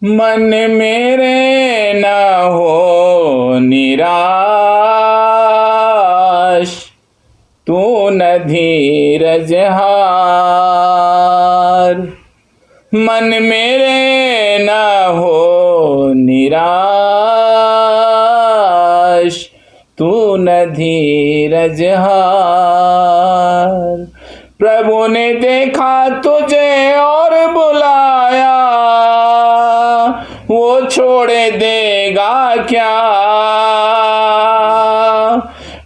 मन मेरे न हो निराश, तू न धीरज हार। मन मेरे न हो निराश, तू न धीरज हार। प्रभु ने देखा तुझे और बुलाया, वो छोड़ देगा क्या।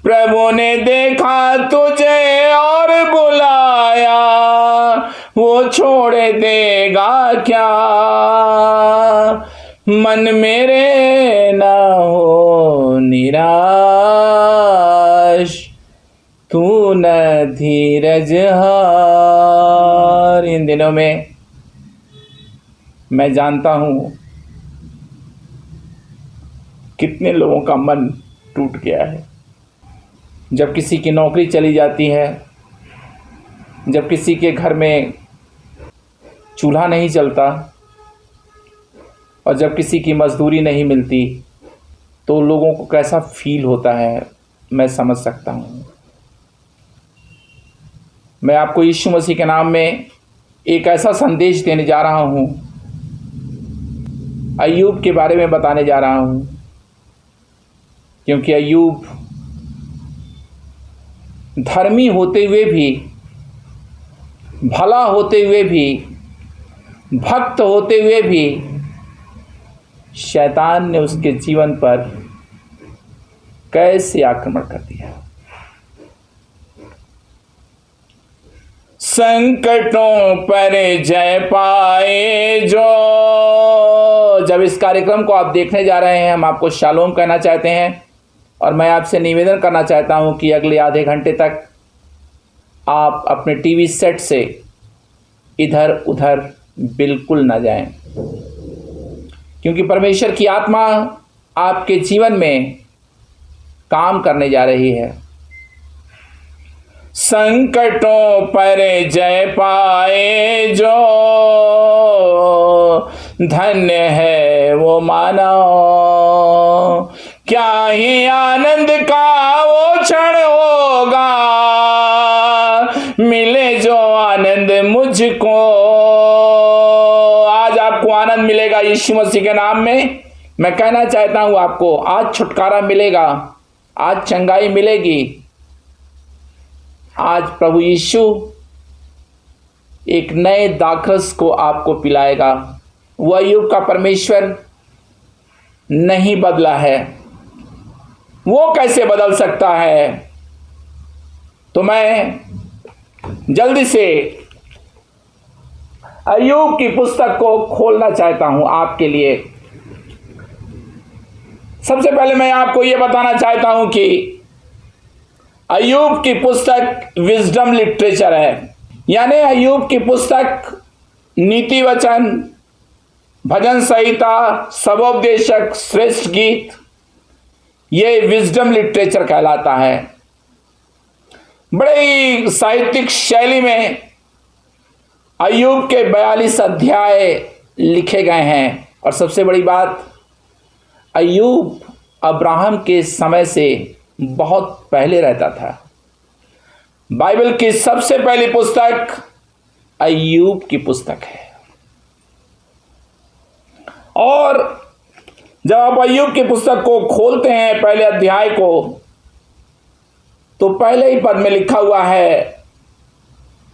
प्रभु ने देखा तुझे और बुलाया, वो छोड़ देगा क्या। मन मेरे न हो निराश, तू न धीरज हार। इन दिनों में मैं जानता हूं कितने लोगों का मन टूट गया है। जब किसी की नौकरी चली जाती है, जब किसी के घर में चूल्हा नहीं चलता और जब किसी की मजदूरी नहीं मिलती, तो लोगों को कैसा फील होता है मैं समझ सकता हूँ। मैं आपको यीशु मसीह के नाम में एक ऐसा संदेश देने जा रहा हूँ, अय्यूब के बारे में बताने जा रहा हूँ, क्योंकि अय्यूब धर्मी होते हुए भी, भला होते हुए भी, भक्त होते हुए भी शैतान ने उसके जीवन पर कैसे आक्रमण कर दिया। संकटों पर जय पाए जो। जब इस कार्यक्रम को आप देखने जा रहे हैं, हम आपको शालोम कहना चाहते हैं और मैं आपसे निवेदन करना चाहता हूं कि अगले आधे घंटे तक आप अपने टीवी सेट से इधर उधर बिल्कुल ना जाएं, क्योंकि परमेश्वर की आत्मा आपके जीवन में काम करने जा रही है। संकटों पर जय पाए जो, धन्य है वो मानव। क्या ही आनंद का वो क्षण होगा, मिले जो आनंद मुझको। आज आपको आनंद मिलेगा यीशु मसीह के नाम में। मैं कहना चाहता हूं आपको, आज छुटकारा मिलेगा, आज चंगाई मिलेगी। आज प्रभु यीशु एक नए दाखरस को आपको पिलाएगा। वह अय्यूब का परमेश्वर नहीं बदला है, वो कैसे बदल सकता है। तो मैं जल्दी से अय्यूब की पुस्तक को खोलना चाहता हूं आपके लिए। सबसे पहले मैं आपको यह बताना चाहता हूं कि अय्यूब की पुस्तक विजडम लिटरेचर है, यानी अय्यूब की पुस्तक नीति वचन, भजन संहिता, सबोपदेशक, श्रेष्ठ गीत, ये विजडम लिटरेचर कहलाता है। बड़े ही साहित्यिक शैली में अय्यूब के 42 अध्याय लिखे गए हैं। और सबसे बड़ी बात, अय्यूब अब्राहम के समय से बहुत पहले रहता था। बाइबल की सबसे पहली पुस्तक अय्यूब की पुस्तक है। और जब आप अय्यूब की पुस्तक को खोलते हैं, पहले अध्याय को, तो पहले ही पद में लिखा हुआ है,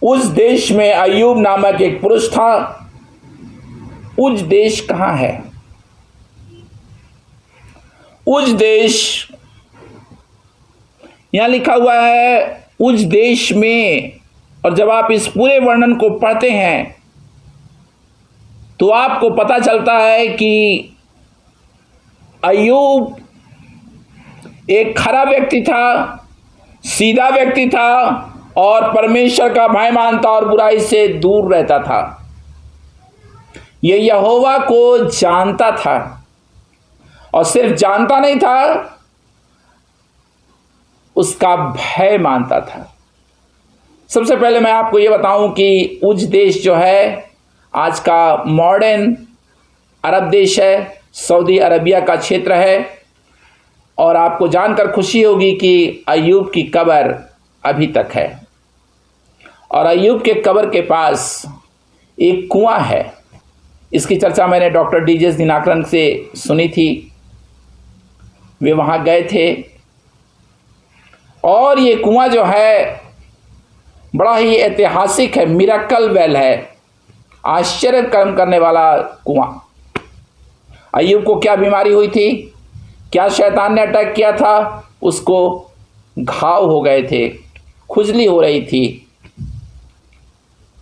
उस देश में अय्यूब नामक एक पुरुष था। उज देश कहां है? उज देश यहां लिखा हुआ है, उज देश में। और जब आप इस पूरे वर्णन को पढ़ते हैं तो आपको पता चलता है कि अय्यूब एक खरा व्यक्ति था, सीधा व्यक्ति था और परमेश्वर का भय मानता और बुराई से दूर रहता था। यह यहोवा को जानता था और सिर्फ जानता नहीं था, उसका भय मानता था। सबसे पहले मैं आपको यह बताऊं कि उज देश जो है आज का मॉडर्न अरब देश है, सऊदी अरबिया का क्षेत्र है। और आपको जानकर खुशी होगी कि अय्यूब की कब्र अभी तक है और अय्यूब के कब्र के पास एक कुआं है। इसकी चर्चा मैंने डॉक्टर डीजेस दिनाकरन से सुनी थी। वे वहाँ गए थे और ये कुआं जो है बड़ा ही ऐतिहासिक है, मिरेकल वेल है, आश्चर्य कर्म करने वाला कुआं। अय्यूब को क्या बीमारी हुई थी, क्या शैतान ने अटैक किया था? उसको घाव हो गए थे, खुजली हो रही थी।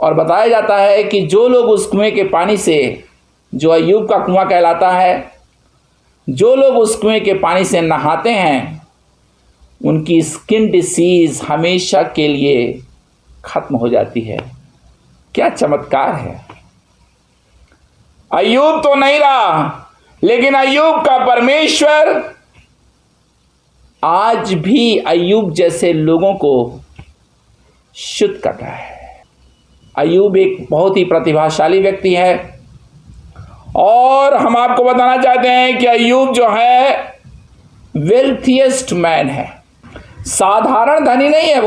और बताया जाता है कि जो लोग उस कुएं के पानी से, जो अय्यूब का कुआं कहलाता है, जो लोग उस कुएं के पानी से नहाते हैं, उनकी स्किन डिसीज हमेशा के लिए खत्म हो जाती है। क्या चमत्कार है! अय्यूब तो नहीं रहा, लेकिन अय्यूब का परमेश्वर आज भी अय्यूब जैसे लोगों को शुद्ध कर रहा है। अय्यूब एक बहुत ही प्रतिभाशाली व्यक्ति है और हम आपको बताना चाहते हैं कि अय्यूब जो है वेल्थिएस्ट मैन है। साधारण धनी नहीं है,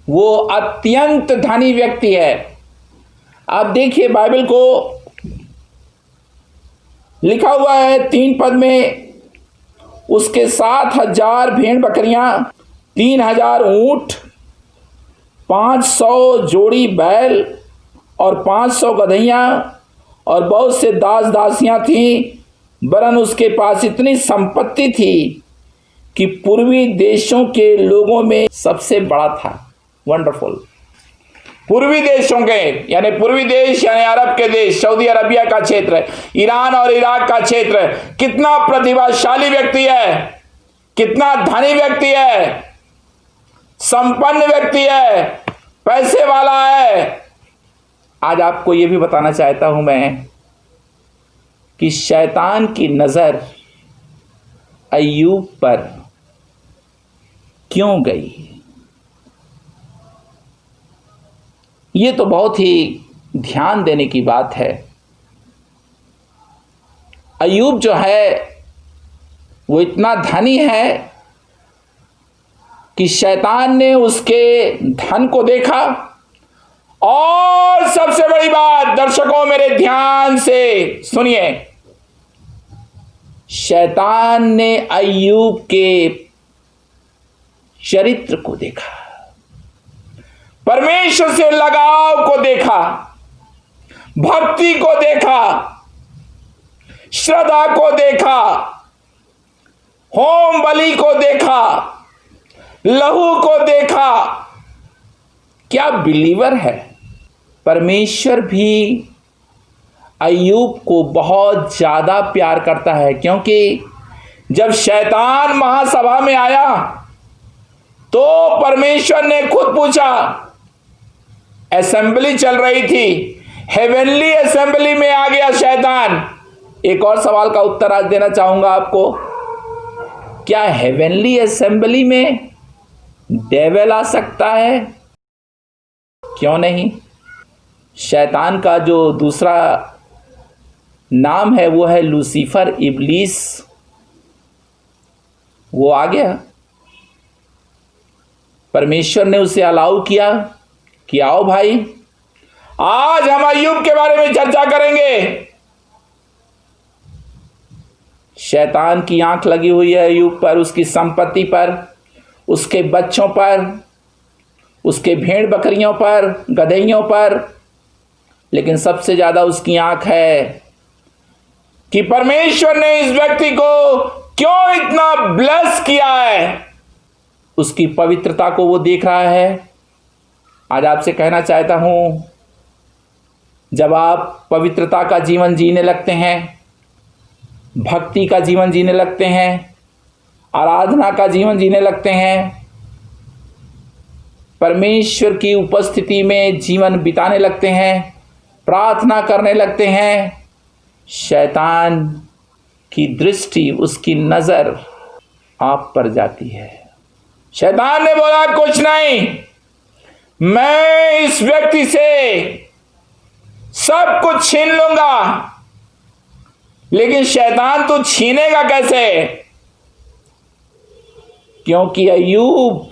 वो अत्यंत धनी व्यक्ति है। आप देखिए बाइबल को लिखा हुआ है 3 पद में, उसके 7,000 भेड़ बकरियां, 3,000 ऊंट, 500 जोड़ी बैल और 500 गधैयां और बहुत से दास दासियां थीं। वरन उसके पास इतनी संपत्ति थी कि पूर्वी देशों के लोगों में सबसे बड़ा था। वंडरफुल! पूर्वी देशों के, यानी पूर्वी देश यानी अरब के देश, सऊदी अरबिया का क्षेत्र, ईरान और इराक का क्षेत्र, कितना प्रतिभाशाली व्यक्ति है, कितना धनी व्यक्ति है, संपन्न व्यक्ति है, पैसे वाला है। आज आपको यह भी बताना चाहता हूं मैं कि शैतान की नजर अय्यूब पर क्यों गई। ये तो बहुत ही ध्यान देने की बात है। अय्यूब जो है वो इतना धनी है कि शैतान ने उसके धन को देखा। और सबसे बड़ी बात, दर्शकों मेरे ध्यान से सुनिए, शैतान ने अय्यूब के चरित्र को देखा, परमेश्वर से लगाव को देखा, भक्ति को देखा, श्रद्धा को देखा, होम बलि को देखा, लहू को देखा। क्या बिलीवर है! परमेश्वर भी अय्यूब को बहुत ज्यादा प्यार करता है, क्योंकि जब शैतान महासभा में आया तो परमेश्वर ने खुद पूछा, असेंबली चल रही थी, हेवनली असेंबली में आ गया शैतान। एक और सवाल का उत्तर आज देना चाहूंगा आपको, क्या हेवनली असेंबली में डेविल आ सकता है? क्यों नहीं? शैतान का जो दूसरा नाम है वो है लूसीफर, इब्लीस। वो आ गया, परमेश्वर ने उसे अलाउ किया कि आओ भाई, आज हम अय्यूब के बारे में चर्चा करेंगे। शैतान की आंख लगी हुई है अय्यूब पर, उसकी संपत्ति पर, उसके बच्चों पर, उसके भेड़ बकरियों पर, गधेइयों पर, लेकिन सबसे ज्यादा उसकी आंख है कि परमेश्वर ने इस व्यक्ति को क्यों इतना ब्लेस किया है। उसकी पवित्रता को वो देख रहा है। आज आपसे कहना चाहता हूं, जब आप पवित्रता का जीवन जीने लगते हैं, भक्ति का जीवन जीने लगते हैं, आराधना का जीवन जीने लगते हैं, परमेश्वर की उपस्थिति में जीवन बिताने लगते हैं, प्रार्थना करने लगते हैं, शैतान की दृष्टि, उसकी नजर आप पर जाती है। शैतान ने बोला, कुछ नहीं, मैं इस व्यक्ति से सब कुछ छीन लूंगा। लेकिन शैतान तू छीनेगा कैसे? क्योंकि अय्यूब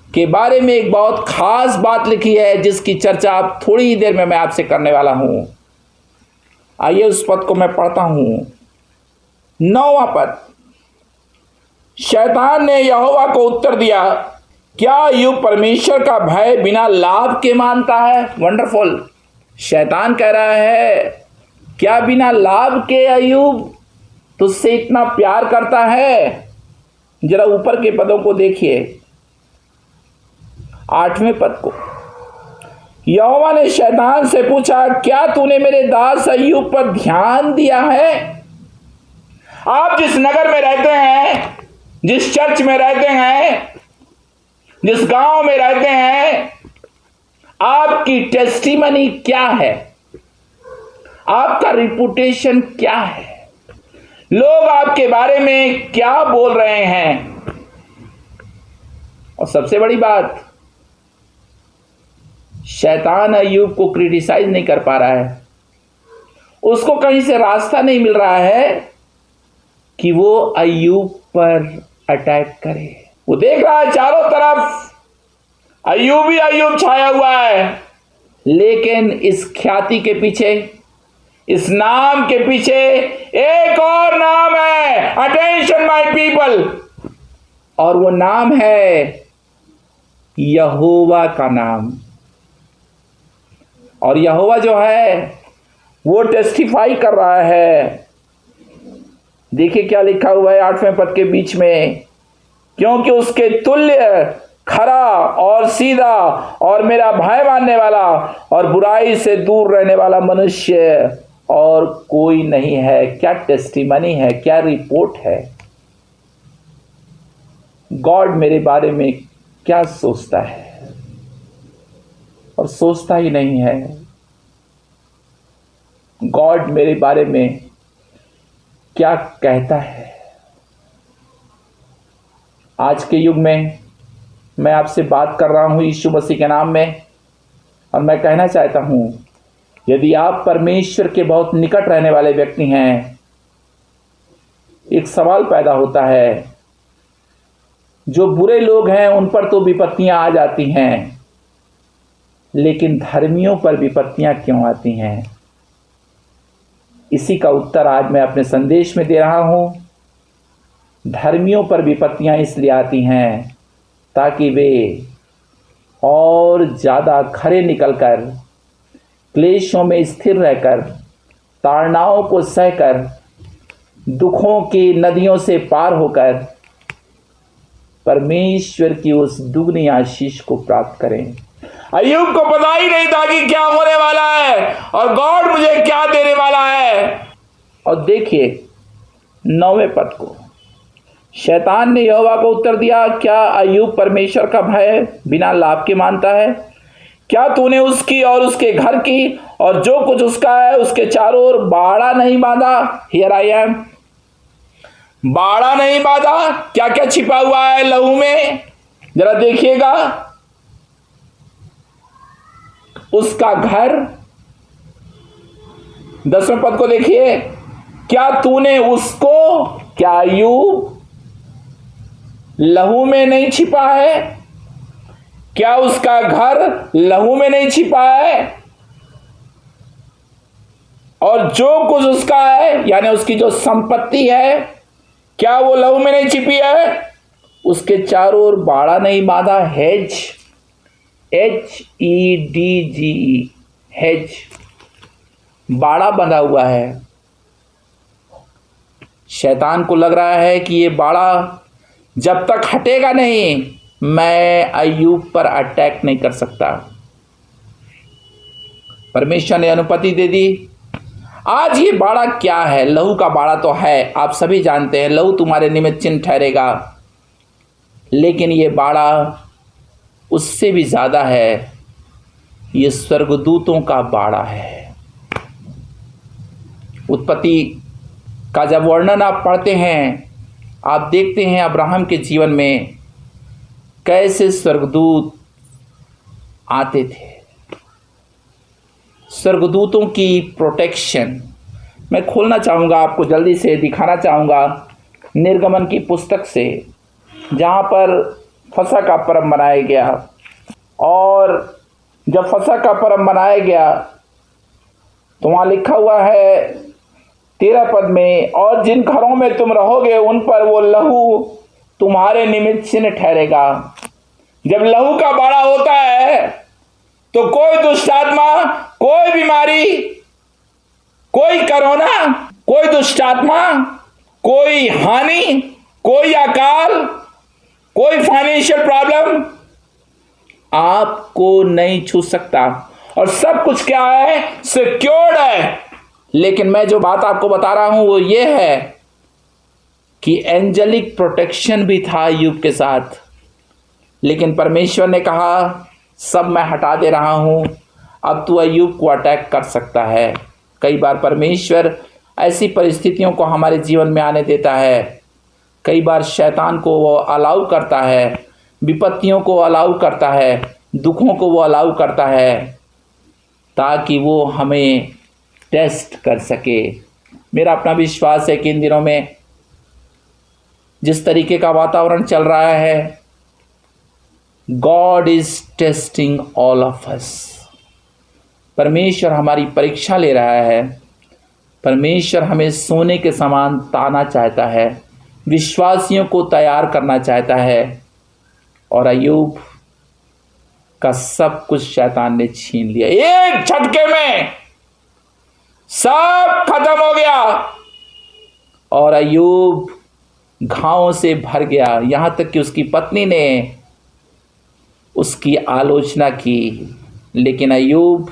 के बारे में एक बहुत खास बात लिखी है जिसकी चर्चा आप थोड़ी ही देर में मैं आपसे करने वाला हूं। आइए उस पद को मैं पढ़ता हूं। 9वां पद। शैतान ने यहोवा को उत्तर दिया, क्या अय्यूब परमेश्वर का भय बिना लाभ के मानता है? वंडरफुल। शैतान कह रहा है, क्या बिना लाभ के अय्यूब तुझसे इतना प्यार करता है? जरा ऊपर के पदों को देखिए। 8वें पद को। यहोवा ने शैतान से पूछा, क्या तूने मेरे दास अय्यूब पर ध्यान दिया है? आप जिस नगर में रहते हैं, जिस चर्च में रहते हैं, जिस गांव में रहते हैं, आपकी टेस्टिमनी क्या है? आपका रिपुटेशन क्या है? लोग आपके बारे में क्या बोल रहे हैं? और सबसे बड़ी बात, शैतान अय्यूब को क्रिटिसाइज नहीं कर पा रहा है। उसको कहीं से रास्ता नहीं मिल रहा है कि वो अय्यूब पर अटैक करे। वो देख रहा है चारों तरफ अय्यूब ही अय्यूब छाया हुआ है, लेकिन इस ख्याति के पीछे, इस नाम के पीछे एक और नाम है। Attention my people. और वो नाम है यहोवा का नाम। और यहोवा जो है वो टेस्टिफाई कर रहा है। देखिए क्या लिखा हुआ है 8वें पद के बीच में, क्योंकि उसके तुल्य खरा और सीधा और मेरा भय मानने वाला और बुराई से दूर रहने वाला मनुष्य और कोई नहीं है। क्या टेस्टिमनी है, क्या रिपोर्ट है? गॉड मेरे बारे में क्या सोचता है? और सोचता ही नहीं है। गॉड मेरे बारे में क्या कहता है? आज के युग में मैं आपसे बात कर रहा हूं यीशु मसीह के नाम में, और मैं कहना चाहता हूं, यदि आप परमेश्वर के बहुत निकट रहने वाले व्यक्ति हैं, एक सवाल पैदा होता है, जो बुरे लोग हैं उन पर तो विपत्तियां आ जाती हैं, लेकिन धर्मियों पर विपत्तियां क्यों आती हैं? इसी का उत्तर आज मैं अपने संदेश में दे रहा हूं। धर्मियों पर विपत्तियां इसलिए आती हैं ताकि वे और ज्यादा खरे निकलकर, क्लेशों में स्थिर रहकर, ताड़नाओं को सहकर, दुखों की नदियों से पार होकर परमेश्वर की उस दुगनी आशीष को प्राप्त करें। अय्यूब को पता ही नहीं था कि क्या होने वाला है और गॉड मुझे क्या देने वाला है। और देखिए 9वें पद को। शैतान ने यहोवा को उत्तर दिया, क्या अय्यूब परमेश्वर का भय बिना लाभ के मानता है? क्या तूने उसकी और उसके घर की और जो कुछ उसका है उसके चारों ओर बाड़ा नहीं बांधा? Here I am. बाड़ा नहीं बांधा? क्या क्या छिपा हुआ है लहू में? जरा देखिएगा। उसका घर। 10वें पद को देखिए। क्या तूने उसको, क्या अय्यूब लहू में नहीं छिपा है? क्या उसका घर लहू में नहीं छिपा है? और जो कुछ उसका है, यानी उसकी जो संपत्ति है, क्या वो लहू में नहीं छिपी है? उसके चारों ओर बाड़ा नहीं बांधा? हेज, HEDGE, हेज, बाड़ा बंधा हुआ है। शैतान को लग रहा है कि ये बाड़ा जब तक हटेगा नहीं, मैं अय्यूब पर अटैक नहीं कर सकता। परमेश्वर ने अनुमति दे दी। आज ये बाड़ा क्या है? लहू का बाड़ा तो है, आप सभी जानते हैं, लहू तुम्हारे निमित्त चिन्ह ठहरेगा। लेकिन ये बाड़ा उससे भी ज्यादा है। ये स्वर्गदूतों का बाड़ा है। उत्पत्ति का जब वर्णन आप पढ़ते हैं, आप देखते हैं अब्राहम के जीवन में कैसे स्वर्गदूत आते थे। स्वर्गदूतों की प्रोटेक्शन मैं खोलना चाहूँगा, आपको जल्दी से दिखाना चाहूँगा निर्गमन की पुस्तक से, जहाँ पर फसह का पर्व मनाया गया। और जब फसह का पर्व मनाया गया तो वहाँ लिखा हुआ है 13 पद में, और जिन घरों में तुम रहोगे उन पर वो लहू तुम्हारे निमित्त चिन्ह ठहरेगा। जब लहू का बाड़ा होता है तो कोई दुष्ट आत्मा, कोई बीमारी, कोई कोरोना, कोई दुष्ट आत्मा, कोई हानि, कोई अकाल, कोई फाइनेंशियल प्रॉब्लम आपको नहीं छू सकता, और सब कुछ क्या है, सिक्योर्ड है। लेकिन मैं जो बात आपको बता रहा हूं वो ये है कि एंजेलिक प्रोटेक्शन भी था अय्यूब के साथ, लेकिन परमेश्वर ने कहा सब मैं हटा दे रहा हूं, अब तू अय्यूब को अटैक कर सकता है। कई बार परमेश्वर ऐसी परिस्थितियों को हमारे जीवन में आने देता है, कई बार शैतान को वो अलाउ करता है, विपत्तियों को अलाउ करता है, दुखों को वो अलाउ करता है, ताकि वो हमें टेस्ट कर सके। मेरा अपना विश्वास है कि इन दिनों में जिस तरीके का वातावरण चल रहा है, God is testing all of us. परमेश्वर हमारी परीक्षा ले रहा है। परमेश्वर हमें सोने के समान ताना चाहता है, विश्वासियों को तैयार करना चाहता है। और अय्यूब का सब कुछ शैतान ने छीन लिया, एक झटके में सब खत्म हो गया, और अय्यूब घावों से भर गया। यहां तक कि उसकी पत्नी ने उसकी आलोचना की, लेकिन अय्यूब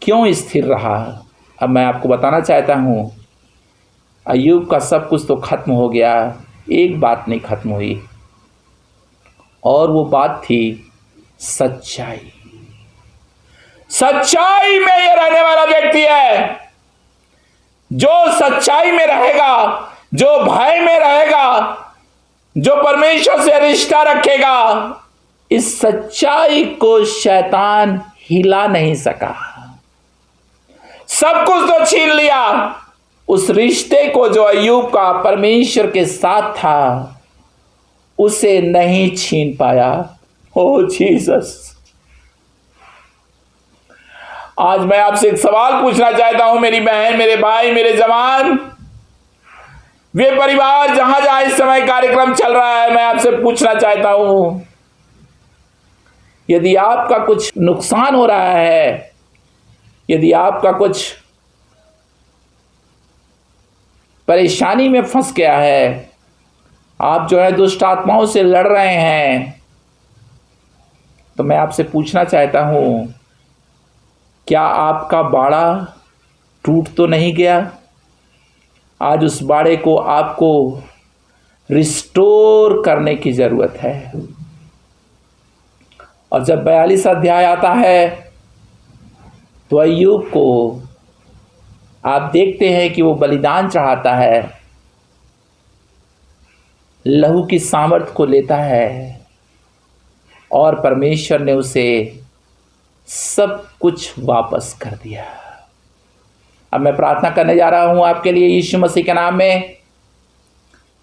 क्यों स्थिर रहा? अब मैं आपको बताना चाहता हूं, अय्यूब का सब कुछ तो खत्म हो गया, एक बात नहीं खत्म हुई, और वो बात थी सच्चाई। सच्चाई में ये रहने वाला व्यक्ति है, जो सच्चाई में रहेगा, जो भय में रहेगा, जो परमेश्वर से रिश्ता रखेगा, इस सच्चाई को शैतान हिला नहीं सका। सब कुछ तो छीन लिया, उस रिश्ते को जो अय्यूब का परमेश्वर के साथ था उसे नहीं छीन पाया। ओ जीसस, आज मैं आपसे एक सवाल पूछना चाहता हूं, मेरी बहन, मेरे भाई, मेरे जवान, वे परिवार जहां जहां इस समय कार्यक्रम चल रहा है, मैं आपसे पूछना चाहता हूं, यदि आपका कुछ नुकसान हो रहा है, यदि आपका कुछ परेशानी में फंस गया है, आप जो है दुष्ट आत्माओं से लड़ रहे हैं, तो मैं आपसे पूछना चाहता हूं, क्या आपका बाड़ा टूट तो नहीं गया? आज उस बाड़े को आपको रिस्टोर करने की जरूरत है। और जब 42 अध्याय आता है तो अय्यूब को आप देखते हैं कि वो बलिदान चढ़ाता है, लहू की सामर्थ को लेता है, और परमेश्वर ने उसे सब कुछ वापस कर दिया। अब मैं प्रार्थना करने जा रहा हूं आपके लिए यीशु मसीह के नाम में,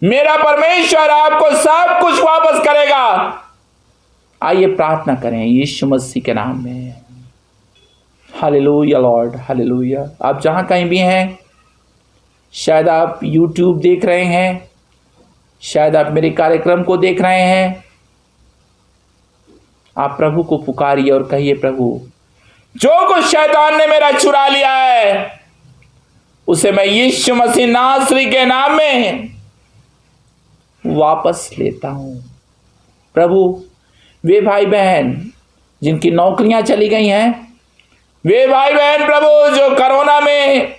मेरा परमेश्वर आपको सब कुछ वापस करेगा। आइए प्रार्थना करें यीशु मसीह के नाम में। Hallelujah Lord, hallelujah. आप जहां कहीं भी हैं, शायद आप YouTube देख रहे हैं, शायद आप मेरे कार्यक्रम को देख रहे हैं, आप प्रभु को पुकारिए और कहिए, प्रभु जो कुछ शैतान ने मेरा चुरा लिया है उसे मैं यीशु मसीह नासरी के नाम में वापस लेता हूं। प्रभु, वे भाई बहन जिनकी नौकरियां चली गई हैं, वे भाई बहन प्रभु जो कोरोना में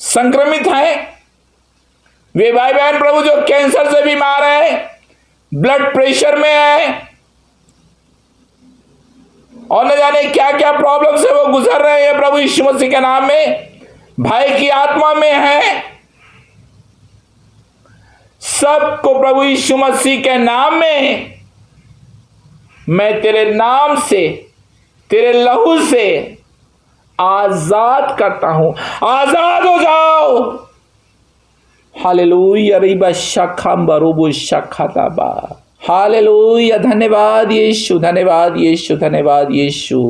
संक्रमित हैं, वे भाई बहन प्रभु जो कैंसर से बीमार हैं, ब्लड प्रेशर में है, और न जाने क्या क्या प्रॉब्लम से वो गुजर रहे हैं, प्रभु यीशु मसीह के नाम में भय की आत्मा में है, सबको प्रभु यीशु मसीह के नाम में मैं तेरे नाम से तेरे लहू से आजाद करता हूं। आजाद हो जाओ। हालेलुया। रिबा शखम बरूबु शखताबा। हालेलुया। धन्यवाद यीशु, धन्यवाद यीशु, धन्यवाद यीशु।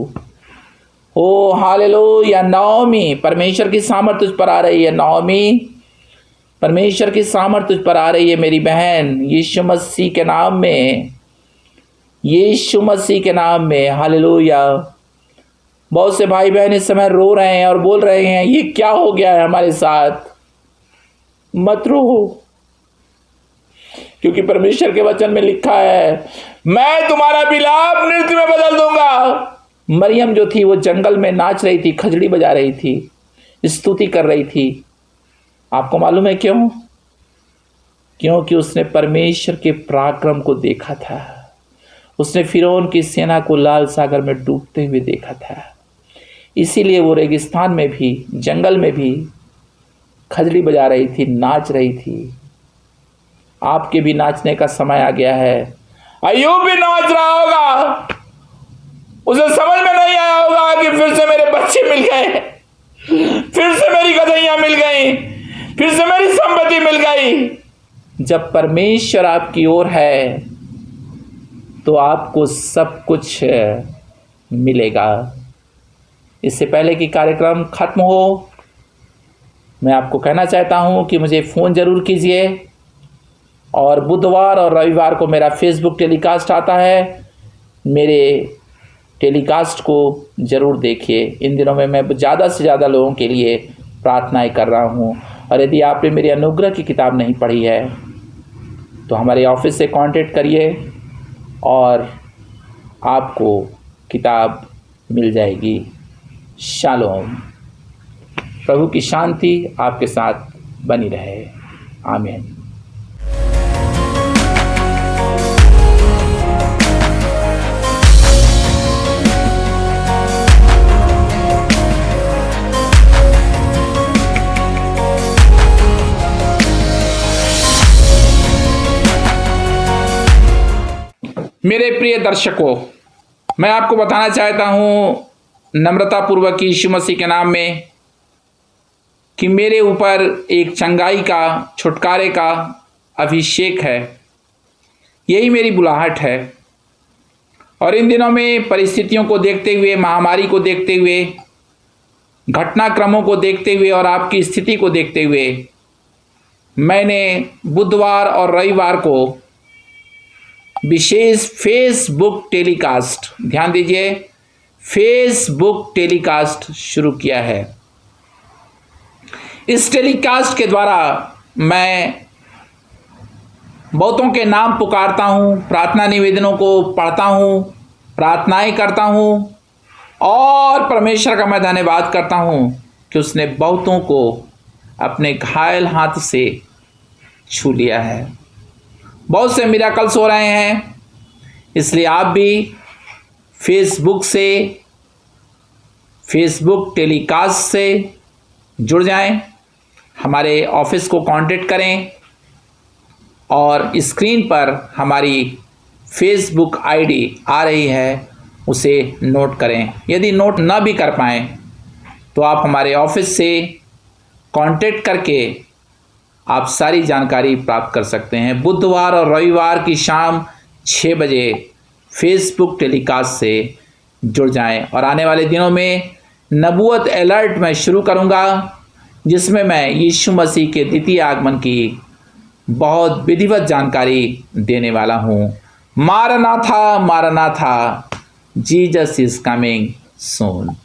ओ हालेलुया। नौमी, परमेश्वर की सामर्थ तुझ पर आ रही है। नौमी, परमेश्वर की सामर्थ तुझ पर आ रही है मेरी बहन, यीशु मसीह के नाम में, यीशु मसीह के नाम में। हालेलुया। बहुत से भाई बहन इस समय रो रहे हैं और बोल रहे हैं ये क्या हो गया है हमारे साथ। मत रो, क्योंकि परमेश्वर के वचन में लिखा है मैं तुम्हारा विलाप नृत्य में बदल दूंगा। मरियम जो थी वो जंगल में नाच रही थी, खजड़ी बजा रही थी, स्तुति कर रही थी। आपको मालूम है क्यों? क्योंकि उसने परमेश्वर के पराक्रम को देखा था। उसने फिरौन की सेना को लाल सागर में डूबते हुए देखा था। इसीलिए वो रेगिस्तान में भी, जंगल में भी खजड़ी बजा रही थी, नाच रही थी। आपके भी नाचने का समय आ गया है। अय्यूब भी नाच रहा होगा। उसे समझ में नहीं आया होगा कि फिर से मेरे बच्चे मिल गए, फिर से मेरी गधैयां मिल गई, फिर से मेरी संपत्ति मिल गई। जब परमेश्वर आपकी ओर है तो आपको सब कुछ मिलेगा। इससे पहले कि कार्यक्रम खत्म हो, मैं आपको कहना चाहता हूं कि मुझे फ़ोन ज़रूर कीजिए। और बुधवार और रविवार को मेरा फेसबुक टेलीकास्ट आता है। मेरे टेलीकास्ट को ज़रूर देखिए। इन दिनों में मैं ज़्यादा से ज़्यादा लोगों के लिए प्रार्थनाएं कर रहा हूं। और यदि आपने मेरी अनुग्रह की किताब नहीं पढ़ी है तो हमारे ऑफिस से कांटेक्ट करिए और आपको किताब मिल जाएगी। शालोम। प्रभु की शांति आपके साथ बनी रहे। आमीन। मेरे प्रिय दर्शकों, मैं आपको बताना चाहता हूं नम्रतापूर्वक यीशु मसीह के नाम में कि मेरे ऊपर एक चंगाई का, छुटकारे का अभिषेक है। यही मेरी बुलाहट है। और इन दिनों में परिस्थितियों को देखते हुए, महामारी को देखते हुए, घटनाक्रमों को देखते हुए और आपकी स्थिति को देखते हुए मैंने बुधवार और रविवार को विशेष फेसबुक टेलीकास्ट, ध्यान दीजिए, फेसबुक टेलीकास्ट शुरू किया है। इस टेलीकास्ट के द्वारा मैं बहुतों के नाम पुकारता हूं, प्रार्थना निवेदनों को पढ़ता हूं, प्रार्थनाएं करता हूं और परमेश्वर का मैं धन्यवाद करता हूं कि उसने बहुतों को अपने घायल हाथ से छू लिया है। बहुत से मिराकल्स हो रहे हैं। इसलिए आप भी फेसबुक से, फेसबुक टेलीकास्ट से जुड़ जाएं, हमारे ऑफिस को कांटेक्ट करें और स्क्रीन पर हमारी फेसबुक आईडी आ रही है, उसे नोट करें। यदि नोट ना भी कर पाएँ तो आप हमारे ऑफिस से कांटेक्ट करके आप सारी जानकारी प्राप्त कर सकते हैं। बुधवार और रविवार की शाम 6 बजे फेसबुक टेलीकास्ट से जुड़ जाएं। और आने वाले दिनों में नबूवत अलर्ट मैं शुरू करूंगा, जिसमें मैं यीशु मसीह के द्वितीय आगमन की बहुत विधिवत जानकारी देने वाला हूं। मारनाथा, मारनाथा, जीसस इज कमिंग सून।